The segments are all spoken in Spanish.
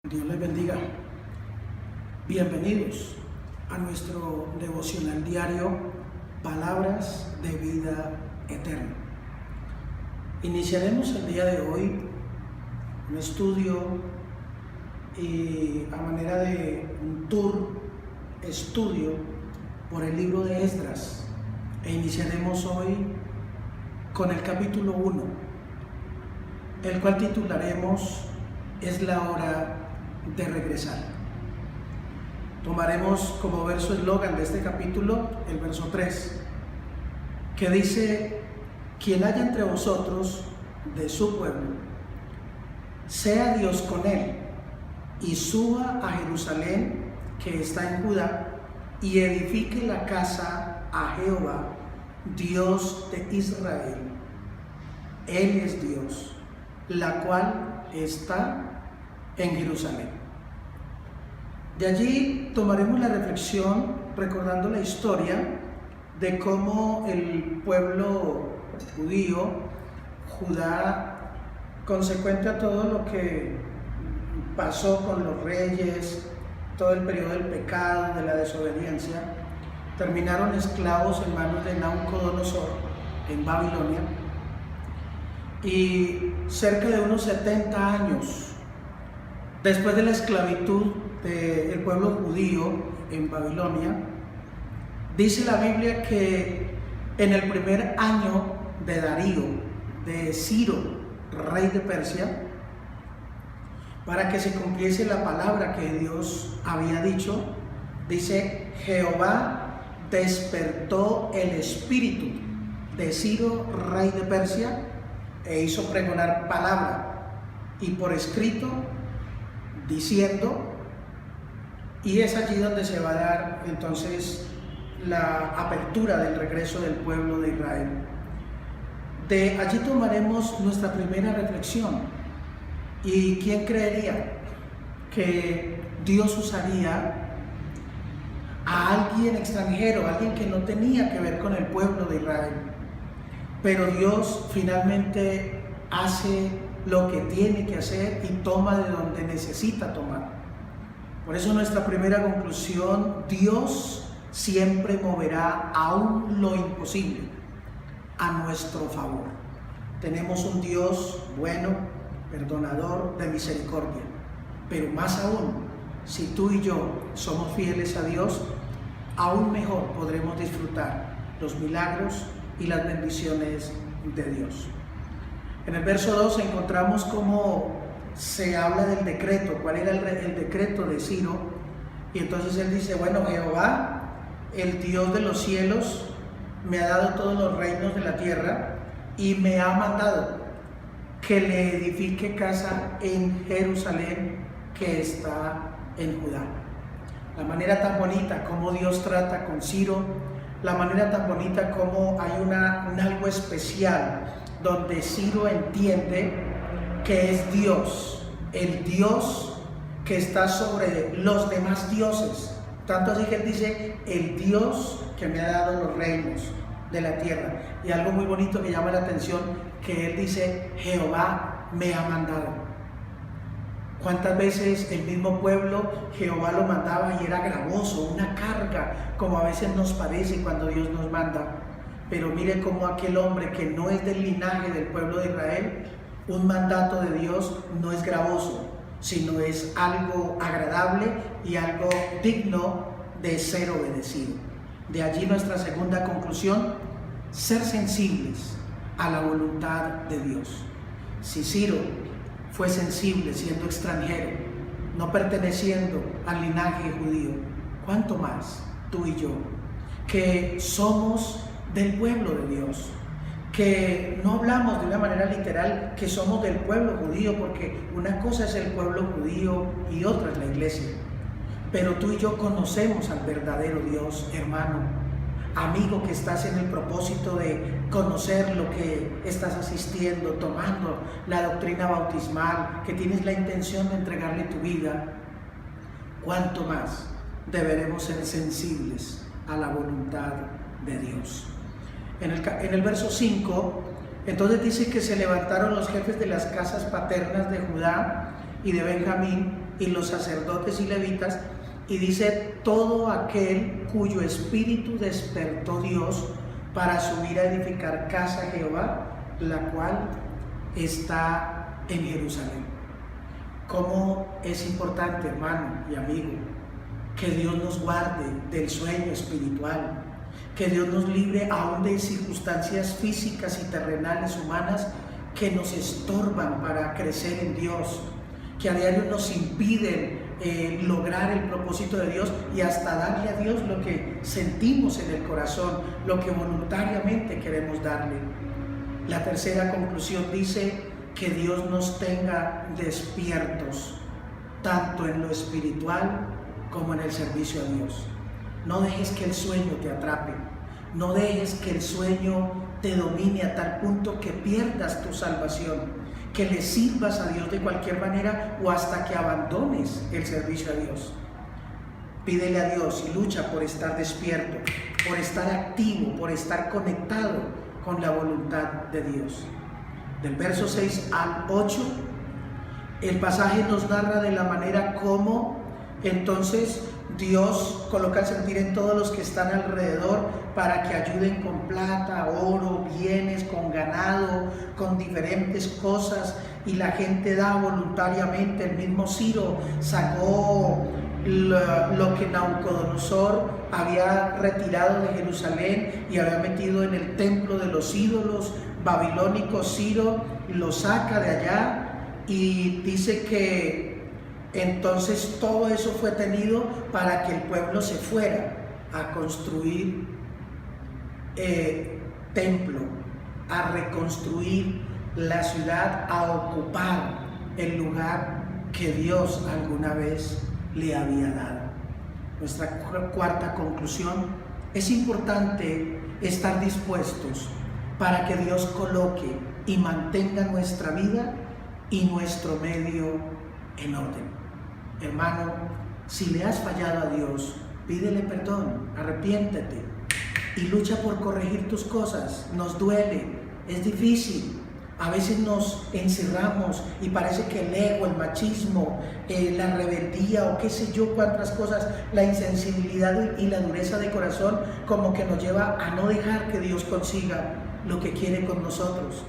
Dios les bendiga. Bienvenidos a nuestro devocional diario Palabras de Vida Eterna. Iniciaremos el día de hoy un estudio y a manera de un estudio por el libro de Esdras, e iniciaremos hoy con el capítulo 1, el cual titularemos "Es la hora de regresar". Tomaremos como verso eslogan de este capítulo el verso 3, que dice: quien haya entre vosotros de su pueblo, sea Dios con él, y suba a Jerusalén que está en Judá, y edifique la casa a Jehová, Dios de Israel. Él es Dios, la cual está en Jerusalén. De allí tomaremos la reflexión recordando la historia de cómo el pueblo judío, Judá, consecuente a todo lo que pasó con los reyes, todo el periodo del pecado, de la desobediencia, terminaron esclavos en manos de Nabucodonosor en Babilonia, y cerca de unos 70 años después de la esclavitud del pueblo judío en Babilonia, dice la Biblia que en el primer año de Darío, de Ciro, rey de Persia, para que se cumpliese la palabra que Dios había dicho, dice: Jehová despertó el espíritu de Ciro, rey de Persia, e hizo pregonar palabra y por escrito, diciendo, y es allí donde se va a dar entonces la apertura del regreso del pueblo de Israel. De allí tomaremos nuestra primera reflexión. ¿Y quién creería que Dios usaría a alguien extranjero, a alguien que no tenía que ver con el pueblo de Israel? Pero Dios finalmente hace lo que tiene que hacer y toma de donde necesita tomar. Por eso nuestra primera conclusión: Dios siempre moverá aún lo imposible a nuestro favor. Tenemos un Dios bueno, perdonador, de misericordia, pero más aún, si tú y yo somos fieles a Dios, aún mejor podremos disfrutar los milagros y las bendiciones de Dios. En el verso 2 encontramos cómo se habla del decreto, cuál era el decreto de Ciro, y entonces él dice: bueno, Jehová, el Dios de los cielos, me ha dado todos los reinos de la tierra y me ha mandado que le edifique casa en Jerusalén que está en Judá. La manera tan bonita como Dios trata con Ciro, la manera tan bonita como hay un algo especial donde Ciro entiende que es Dios, el Dios que está sobre los demás dioses. Tanto así que él dice: el Dios que me ha dado los reinos de la tierra. Y algo muy bonito que llama la atención, que él dice: Jehová me ha mandado. ¿Cuántas veces el mismo pueblo Jehová lo mandaba y era gravoso, una carga, como a veces nos parece cuando Dios nos manda? Pero mire cómo aquel hombre que no es del linaje del pueblo de Israel, un mandato de Dios no es gravoso, sino es algo agradable y algo digno de ser obedecido. De allí nuestra segunda conclusión: ser sensibles a la voluntad de Dios. Si Ciro fue sensible siendo extranjero, no perteneciendo al linaje judío, ¿cuánto más tú y yo, que somos del pueblo de Dios? Que no hablamos de una manera literal que somos del pueblo judío, porque una cosa es el pueblo judío y otra es la iglesia. Pero tú y yo conocemos al verdadero Dios, hermano, amigo, que estás en el propósito de conocer lo que estás asistiendo, tomando la doctrina bautismal, que tienes la intención de entregarle tu vida. ¿Cuánto más deberemos ser sensibles a la voluntad de Dios? En el verso 5, entonces dice que se levantaron los jefes de las casas paternas de Judá y de Benjamín y los sacerdotes y levitas, y dice: todo aquel cuyo espíritu despertó Dios para subir a edificar casa a Jehová, la cual está en Jerusalén. ¿Cómo es importante, hermano y amigo, que Dios nos guarde del sueño espiritual, que Dios nos libre aún de circunstancias físicas y terrenales humanas que nos estorban para crecer en Dios, que a diario nos impiden lograr el propósito de Dios y hasta darle a Dios lo que sentimos en el corazón, lo que voluntariamente queremos darle? La tercera conclusión dice: que Dios nos tenga despiertos, tanto en lo espiritual como en el servicio a Dios. No dejes que el sueño te atrape, no dejes que el sueño te domine a tal punto que pierdas tu salvación, que le sirvas a Dios de cualquier manera o hasta que abandones el servicio a Dios. Pídele a Dios y lucha por estar despierto, por estar activo, por estar conectado con la voluntad de Dios. Del verso 6 al 8, el pasaje nos narra de la manera como entonces Dios coloca el sentir en todos los que están alrededor para que ayuden con plata, oro, bienes, con ganado, con diferentes cosas, y la gente da voluntariamente. El mismo Ciro sacó lo que Nabucodonosor había retirado de Jerusalén y había metido en el templo de los ídolos babilónicos. Ciro lo saca de allá y dice que entonces todo eso fue tenido para que el pueblo se fuera a construir templo, a reconstruir la ciudad, a ocupar el lugar que Dios alguna vez le había dado. Nuestra cuarta conclusión: es importante estar dispuestos para que Dios coloque y mantenga nuestra vida y nuestro medio en orden. Hermano, si le has fallado a Dios, pídele perdón, arrepiéntete y lucha por corregir tus cosas. Nos duele, es difícil. A veces nos encerramos y parece que el ego, el machismo, la rebeldía o qué sé yo cuántas cosas, la insensibilidad y la dureza de corazón como que nos lleva a no dejar que Dios consiga lo que quiere con nosotros.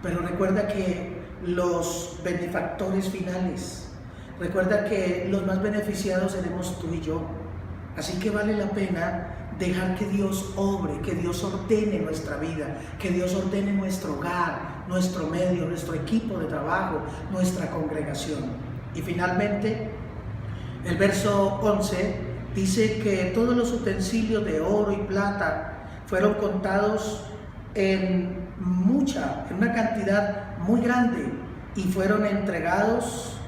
Pero recuerda que los benefactores finales, recuerda que los más beneficiados seremos tú y yo. Así que vale la pena dejar que Dios obre, que Dios ordene nuestra vida, que Dios ordene nuestro hogar, nuestro medio, nuestro equipo de trabajo, nuestra congregación. Y finalmente, el verso 11 dice que todos los utensilios de oro y plata fueron contados en una cantidad muy grande y fueron entregados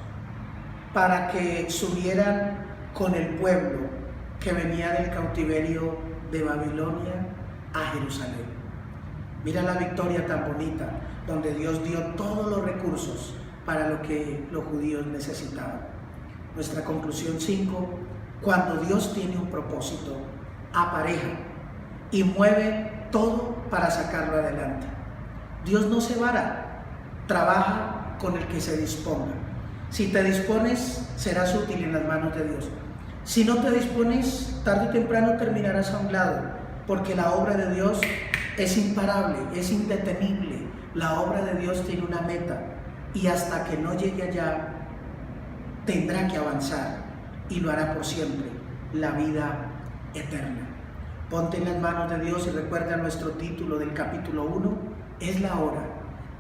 para que subieran con el pueblo que venía del cautiverio de Babilonia a Jerusalén. Mira la victoria tan bonita, donde Dios dio todos los recursos para lo que los judíos necesitaban. Nuestra conclusión 5: cuando Dios tiene un propósito, apareja y mueve todo para sacarlo adelante. Dios no se vara, trabaja con el que se disponga. Si te dispones, serás útil en las manos de Dios. Si no te dispones, tarde o temprano terminarás a un lado, porque la obra de Dios es imparable, es indetenible. La obra de Dios tiene una meta y hasta que no llegue allá, tendrá que avanzar y lo hará por siempre, la vida eterna. Ponte en las manos de Dios y recuerda nuestro título del capítulo 1, es la hora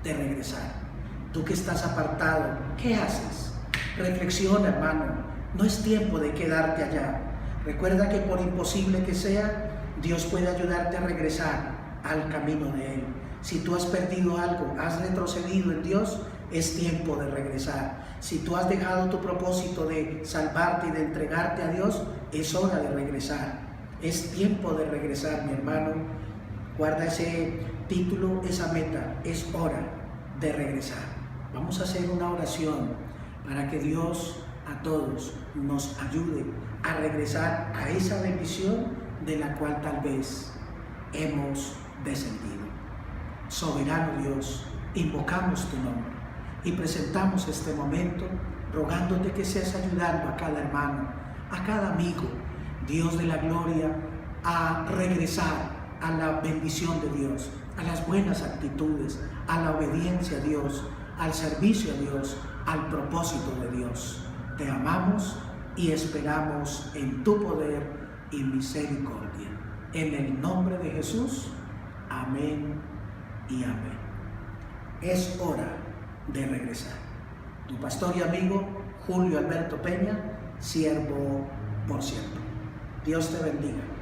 de regresar. Tú que estás apartado, ¿qué haces? Reflexiona, hermano. No es tiempo de quedarte allá. Recuerda que por imposible que sea, Dios puede ayudarte a regresar al camino de Él. Si tú has perdido algo, has retrocedido en Dios, es tiempo de regresar. Si tú has dejado tu propósito de salvarte y de entregarte a Dios, es hora de regresar. Es tiempo de regresar, mi hermano. Guarda ese título, esa meta. Es hora de regresar. Vamos a hacer una oración para que Dios a todos nos ayude a regresar a esa bendición de la cual tal vez hemos descendido. Soberano Dios, invocamos tu nombre y presentamos este momento rogándote que seas ayudando a cada hermano, a cada amigo, Dios de la gloria, a regresar a la bendición de Dios, a las buenas actitudes, a la obediencia a Dios, al servicio a Dios, al propósito de Dios. Te amamos y esperamos en tu poder y misericordia. En el nombre de Jesús, amén y amén. Es hora de regresar. Tu pastor y amigo Julio Alberto Peña, siervo por siempre. Dios te bendiga.